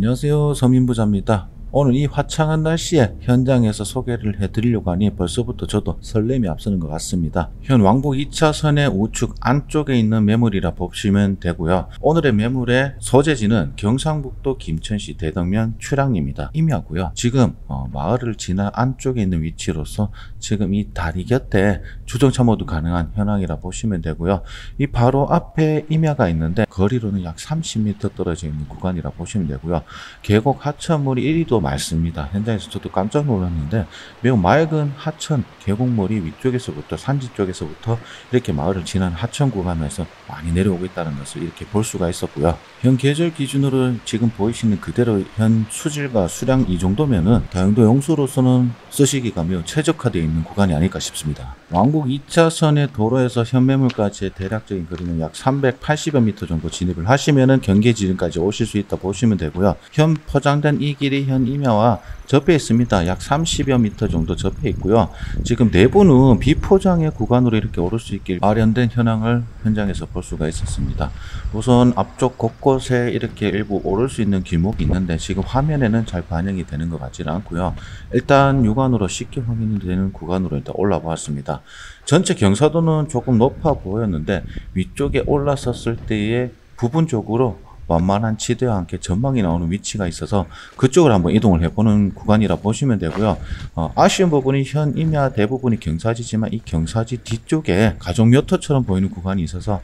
안녕하세요, 서민부자입니다. 오늘 이 화창한 날씨에 현장에서 소개를 해드리려고 하니 벌써부터 저도 설렘이 앞서는 것 같습니다. 현 왕복 2차선의 우측 안쪽에 있는 매물이라 보시면 되고요. 오늘의 매물의 소재지는 경상북도 김천시 대덕면 출항리입니다. 임야고요. 지금 마을을 지나 안쪽에 있는 위치로서 지금 이 다리 곁에 주정차 모드 가능한 현황이라 보시면 되고요. 이 바로 앞에 임야가 있는데 거리로는 약 30m 떨어져 있는 구간이라 보시면 되고요. 계곡 하천물이 이리도 맑습니다. 현장에서 저도 깜짝 놀랐는데 매우 맑은 하천 계곡물이 위쪽에서부터 산지 쪽에서부터 이렇게 마을을 지난 하천 구간에서 많이 내려오고 있다는 것을 이렇게 볼 수가 있었고요. 현 계절 기준으로 지금 보이시는 그대로 현 수질과 수량 이 정도면은 다용도 용수로서는 쓰시기가 매우 최적화되어 있는 구간이 아닐까 싶습니다. 왕복 2차선의 도로에서 현 매물까지의 대략적인 거리는 약 380여 미터 정도 진입을 하시면은 경계지점까지 오실 수 있다 보시면 되고요. 현 포장된 이 길이 현 임야와 접해 있습니다. 약 30여 미터 정도 접해 있고요. 지금 내부는 비포장의 구간으로 이렇게 오를 수 있게 마련된 현황을 현장에서 볼 수가 있었습니다. 우선 앞쪽 곳곳에 이렇게 일부 오를 수 있는 길목이 있는데 지금 화면에는 잘 반영이 되는 것 같지는 않고요. 일단 육안으로 쉽게 확인이 되는 구간으로 일단 올라보았습니다. 전체 경사도는 조금 높아 보였는데 위쪽에 올라섰을 때의 부분적으로 완만한 지대와 함께 전망이 나오는 위치가 있어서 그쪽으로 한번 이동을 해보는 구간이라 보시면 되고요. 아쉬운 부분이 현 임야 대부분이 경사지지만 이 경사지 뒤쪽에 가족 묘터처럼 보이는 구간이 있어서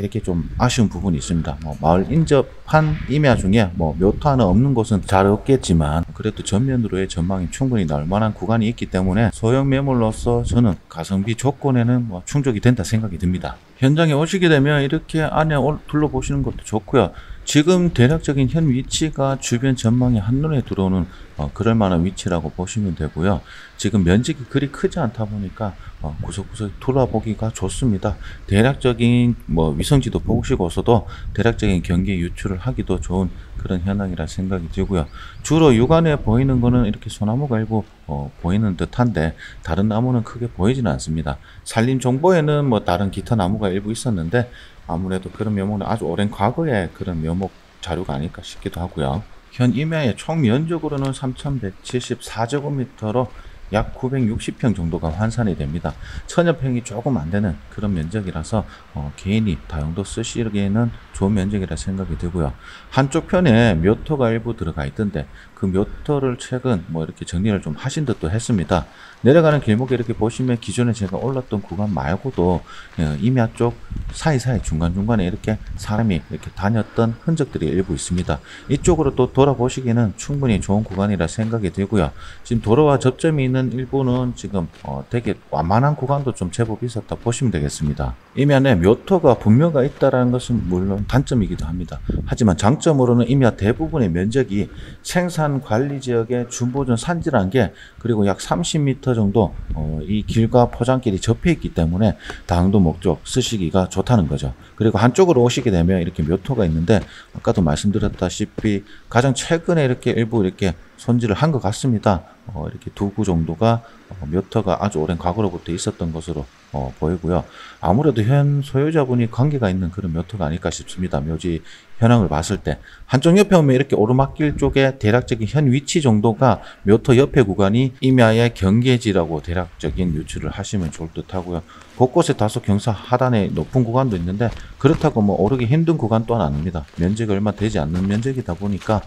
이렇게 좀 아쉬운 부분이 있습니다. 마을 인접한 임야 중에 묘터 하나 없는 곳은 잘 없겠지만 그래도 전면으로의 전망이 충분히 나올 만한 구간이 있기 때문에 소형 매물로서 저는 가성비 조건에는 충족이 된다 생각이 듭니다. 현장에 오시게 되면 이렇게 안에 둘러보시는 것도 좋고요. 지금 대략적인 현 위치가 주변 전망이 한눈에 들어오는 그럴 만한 위치라고 보시면 되고요. 지금 면적이 그리 크지 않다 보니까 구석구석 돌아보기가 좋습니다. 대략적인 위성지도 보시고서도 대략적인 경계 유출을 하기도 좋은 그런 현황이라 생각이 들고요. 주로 육안에 보이는 거는 이렇게 소나무가 일부 보이는 듯한데 다른 나무는 크게 보이지는 않습니다. 산림 정보에는 다른 기타 나무가 일부 있었는데 아무래도 그런 묘목은 아주 오랜 과거의 그런 묘목 자료가 아닐까 싶기도 하고요. 현 임야의 총 면적으로는 3174제곱미터로 약 960평 정도가 환산이 됩니다. 1000여평이 조금 안 되는 그런 면적이라서 개인이 다용도 쓰시기에는 좋은 면적이라 생각이 들고요. 한쪽 편에 묘터가 일부 들어가 있던데 그 묘터를 최근 이렇게 정리를 좀 하신 듯도 했습니다. 내려가는 길목에 이렇게 보시면 기존에 제가 올랐던 구간 말고도 임야 쪽 사이사이 중간중간에 이렇게 사람이 이렇게 다녔던 흔적들이 일부 있습니다. 이쪽으로 또 돌아보시기에는 충분히 좋은 구간이라 생각이 들고요. 지금 도로와 접점이 있는 일부는 지금 되게 완만한 구간도 좀 제법 있었다 보시면 되겠습니다. 임야내 묘터가 분묘가 있다는 것은 물론 단점이기도 합니다. 하지만 장점으로는 임야 대부분의 면적이 생산관리지역의 준보전 산지란계 그리고 약 30m 정도 이 길과 포장길이 접해 있기 때문에 다용도 목적 쓰시기가 좋다는 거죠. 그리고 한쪽으로 오시게 되면 이렇게 묘터가 있는데 아까도 말씀드렸다시피 가장 최근에 이렇게 일부 이렇게 손질을 한 것 같습니다. 이렇게 두 구 정도가 묘터가 아주 오랜 과거로부터 있었던 것으로 보이고요. 아무래도 현 소유자분이 관계가 있는 그런 묘터가 아닐까 싶습니다. 묘지 현황을 봤을 때 한쪽 옆에 오면 이렇게 오르막길 쪽에 대략적인 현 위치 정도가 묘터 옆에 구간이 임야의 경계지라고 대략적인 유추를 하시면 좋을 듯 하고요. 곳곳에 다소 경사 하단에 높은 구간도 있는데 그렇다고 오르기 힘든 구간 또한 아닙니다. 면적이 얼마 되지 않는 면적이다 보니까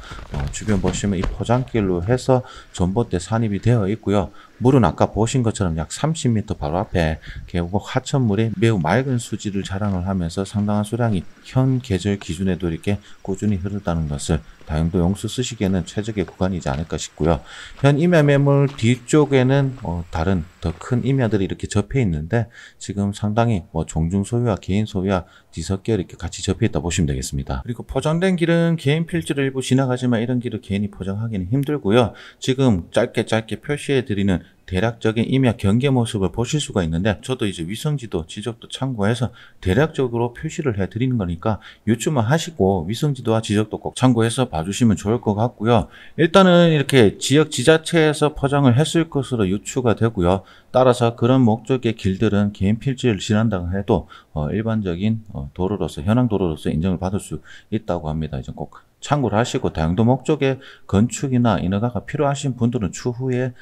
주변 보시면 이 포장길로 해서 전봇대 산입이 되어 있고요. 물은 아까 보신 것처럼 약 30m 바로 앞에 계곡 하천물이 매우 맑은 수질을 자랑을 하면서 상당한 수량이 현 계절 기준에도 이렇게 꾸준히 흐르다는 것을 다용도 용수 쓰시기에는 최적의 구간이지 않을까 싶고요. 현 임야 매물 뒤쪽에는 다른 더 큰 임야들이 이렇게 접해 있는데 지금 상당히 종중 소유와 개인 소유와 뒤섞여 이렇게 같이 접해 있다 보시면 되겠습니다. 그리고 포장된 길은 개인 필지를 일부 지나가지만 이런 길을 개인이 포장하기는 힘들고요. 지금 짧게 표시해 드리는 대략적인 임야 경계 모습을 보실 수가 있는데 저도 이제 위성지도 지적도 참고해서 대략적으로 표시를 해 드리는 거니까 유추만 하시고 위성지도와 지적도 꼭 참고해서 봐주시면 좋을 것 같고요. 일단은 이렇게 지역 지자체에서 포장을 했을 것으로 유추가 되고요. 따라서 그런 목적의 길들은 개인 필지를 지난다고 해도 일반적인 도로로서 현황 도로로서 인정을 받을 수 있다고 합니다. 이제 꼭 참고를 하시고 다용도 목적의 건축이나 인허가가 필요하신 분들은 추후에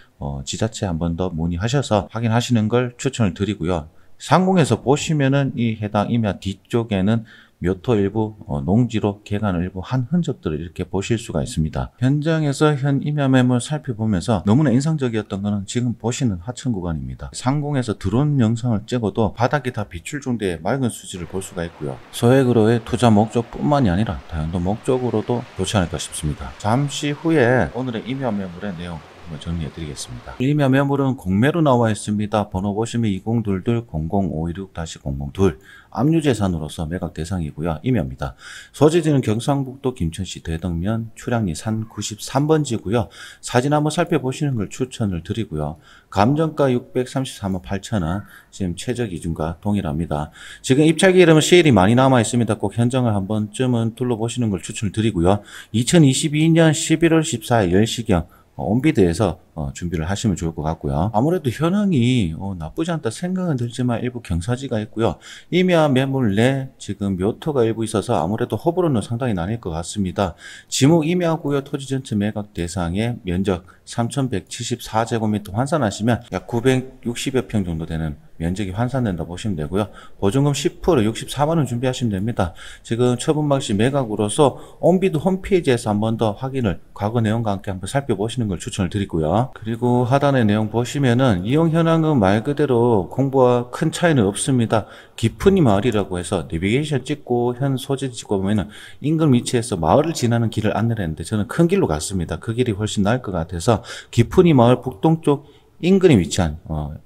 지자체에 한 번 더 문의하셔서 확인하시는 걸 추천을 드리고요. 상공에서 보시면은 이 해당 임야 뒤쪽에는 묘토 일부, 농지로 개간을 일부 한 흔적들을 이렇게 보실 수가 있습니다. 현장에서 현 임야 매물 살펴보면서 너무나 인상적이었던 것은 지금 보시는 하천 구간입니다. 상공에서 드론 영상을 찍어도 바닥이 다 비출 정도의 맑은 수지를 볼 수가 있고요. 소액으로의 투자 목적뿐만이 아니라 다용도 목적으로도 좋지 않을까 싶습니다. 잠시 후에 오늘의 임야 매물의 내용 정리해 드리겠습니다. 임야 매물은 공매로 나와 있습니다. 번호 보시면 2022-0056-002 압류재산으로서 매각 대상이고요. 임야입니다. 소재지는 경상북도 김천시 대덕면 출양리 산 93번지고요. 사진 한번 살펴보시는 걸 추천을 드리고요. 감정가 633만 8천원, 지금 최저 기준과 동일합니다. 지금 입찰기 이름은 세일이 많이 남아 있습니다. 꼭 현장을 한 번쯤은 둘러보시는 걸 추천을 드리고요. 2022년 11월 14일 10시경 온비드에서 준비를 하시면 좋을 것 같고요. 아무래도 현황이 나쁘지 않다 생각은 들지만 일부 경사지가 있고요. 임야 매물 내 지금 묘토가 일부 있어서 아무래도 호불호는 상당히 나뉠 것 같습니다. 지목 임야구요 토지 전체 매각 대상의 면적 3,174제곱미터 환산하시면 약 960여 평 정도 되는 면적이 환산된다 보시면 되고요. 보증금 10% 64만원 준비하시면 됩니다. 지금 처분방식 매각으로서 온비드 홈페이지에서 한 번 더 확인을 과거 내용과 함께 한번 살펴보시는 걸 추천을 드리고요. 그리고 하단의 내용 보시면은 이용 현황은 말 그대로 공부와 큰 차이는 없습니다. 깊은이 마을이라고 해서 내비게이션 찍고 현 소재 찍고 보면은 인근 위치에서 마을을 지나는 길을 안내를 했는데 저는 큰 길로 갔습니다. 그 길이 훨씬 나을 것 같아서 깊은이 마을 북동쪽 인근에 위치한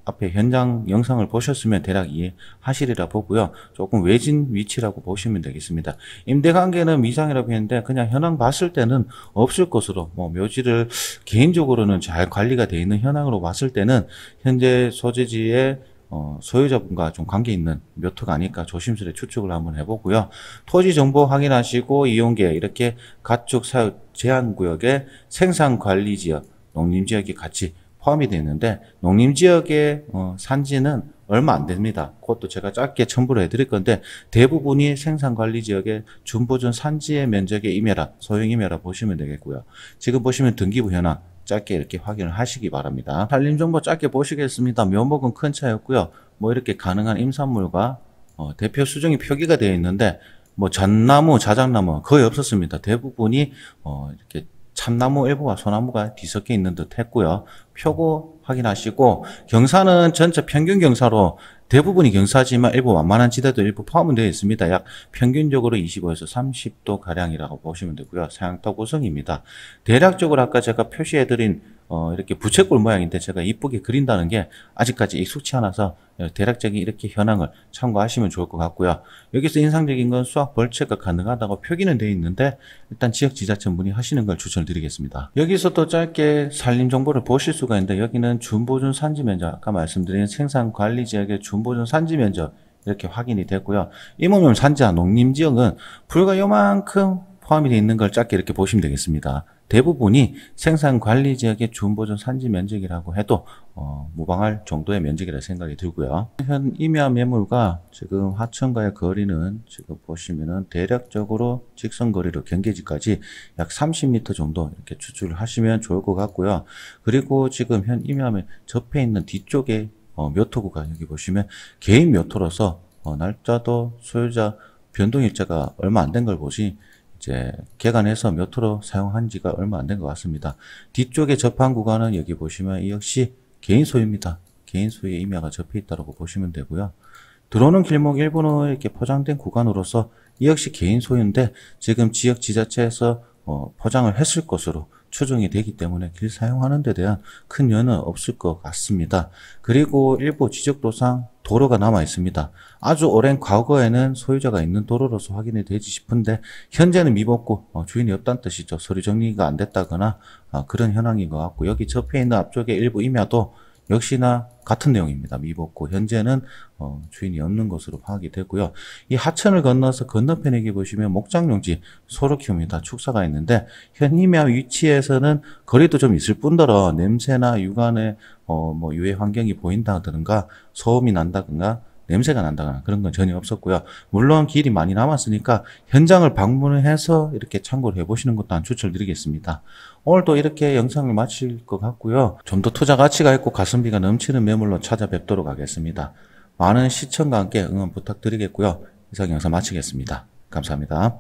앞에 현장 영상을 보셨으면 대략 이해하시리라 보고요. 조금 외진 위치라고 보시면 되겠습니다. 임대관계는 미상이라고 했는데 그냥 현황 봤을 때는 없을 것으로 묘지를 개인적으로는 잘 관리가 되어 있는 현황으로 봤을 때는 현재 소재지의 소유자분과 좀 관계 있는 묘토가 아닐까 조심스레 추측을 한번 해보고요. 토지 정보 확인하시고 이용계 이렇게 가축 사육 제한구역의 생산관리지역, 농림지역이 같이 포함이 되어 있는데 농림지역의 산지는 얼마 안 됩니다. 그것도 제가 짧게 첨부를 해드릴 건데 대부분이 생산관리지역의 준보존 산지의 면적의 임야라 소형 임야라 보시면 되겠고요. 지금 보시면 등기부 현황 짧게 이렇게 확인을 하시기 바랍니다. 산림정보 짧게 보시겠습니다. 묘목은 큰 차였고요. 이렇게 가능한 임산물과 대표 수정이 표기가 되어 있는데 잣나무, 자작나무 거의 없었습니다. 대부분이 이렇게 참나무 일부와 소나무가 뒤섞여 있는 듯 했고요. 표고 확인하시고 경사는 전체 평균 경사로 대부분이 경사지만 일부 완만한 지대도 일부 포함은 되어 있습니다. 약 평균적으로 25에서 30도 가량이라고 보시면 되고요. 사양터 구성입니다. 대략적으로 아까 제가 표시해드린 이렇게 부채꼴 모양인데 제가 이쁘게 그린다는 게 아직까지 익숙치 않아서 대략적인 이렇게 현황을 참고하시면 좋을 것 같고요. 여기서 인상적인 건 수확 벌채가 가능하다고 표기는 되어 있는데 일단 지역 지자체 문의하시는 걸 추천드리겠습니다. 여기서 또 짧게 산림 정보를 보실 수가 있는데 여기는 준보존 산지 면적 아까 말씀드린 생산관리지역의 준보존 산지 면적 이렇게 확인이 됐고요. 이모면 산지와 농림지역은 불과 요만큼 포함이 되어 있는 걸 짧게 이렇게 보시면 되겠습니다. 대부분이 생산관리지역의 준보존 산지 면적이라고 해도 무방할 정도의 면적이라 생각이 들고요. 현 임야 매물과 지금 하천과의 거리는 지금 보시면은 대략적으로 직선거리로 경계지까지 약 30m 정도 이렇게 추출을 하시면 좋을 것 같고요. 그리고 지금 현 임야에 접해 있는 뒤쪽에 묘토구가 여기 보시면 개인 묘토로서 날짜도 소유자 변동일자가 얼마 안 된 걸 보시 이제 개간해서 묘토로 사용한 지가 얼마 안 된 것 같습니다. 뒤쪽에 접한 구간은 여기 보시면 이 역시 개인 소유입니다. 개인 소유의 임야가 접해 있다고 보시면 되고요. 들어오는 길목 일부는 이렇게 포장된 구간으로서 이 역시 개인 소유인데 지금 지역 지자체에서 포장을 했을 것으로 추정이 되기 때문에 길 사용하는 데 대한 큰 연은 없을 것 같습니다. 그리고 일부 지적도상 도로가 남아 있습니다. 아주 오랜 과거에는 소유자가 있는 도로로서 확인이 되지 싶은데 현재는 미복구 주인이 없다는 뜻이죠. 서류 정리가 안 됐다거나 그런 현황인 것 같고 여기 접해 있는 앞쪽에 일부 임야도 역시나 같은 내용입니다. 미복구 현재는 주인이 없는 것으로 파악이 되고요. 이 하천을 건너서 건너편에 보시면 목장용지 소를 키웁니다. 축사가 있는데 현 임야 위치에서는 거리도 좀 있을 뿐더러 냄새나 육안에 유해 환경이 보인다든가 소음이 난다든가 냄새가 난다거나 그런 건 전혀 없었고요. 물론 길이 많이 남았으니까 현장을 방문해서 이렇게 참고를 해보시는 것도 한 추천드리겠습니다. 오늘도 이렇게 영상을 마칠 것 같고요. 좀 더 투자 가치가 있고 가성비가 넘치는 매물로 찾아뵙도록 하겠습니다. 많은 시청과 함께 응원 부탁드리겠고요. 이상 영상 마치겠습니다. 감사합니다.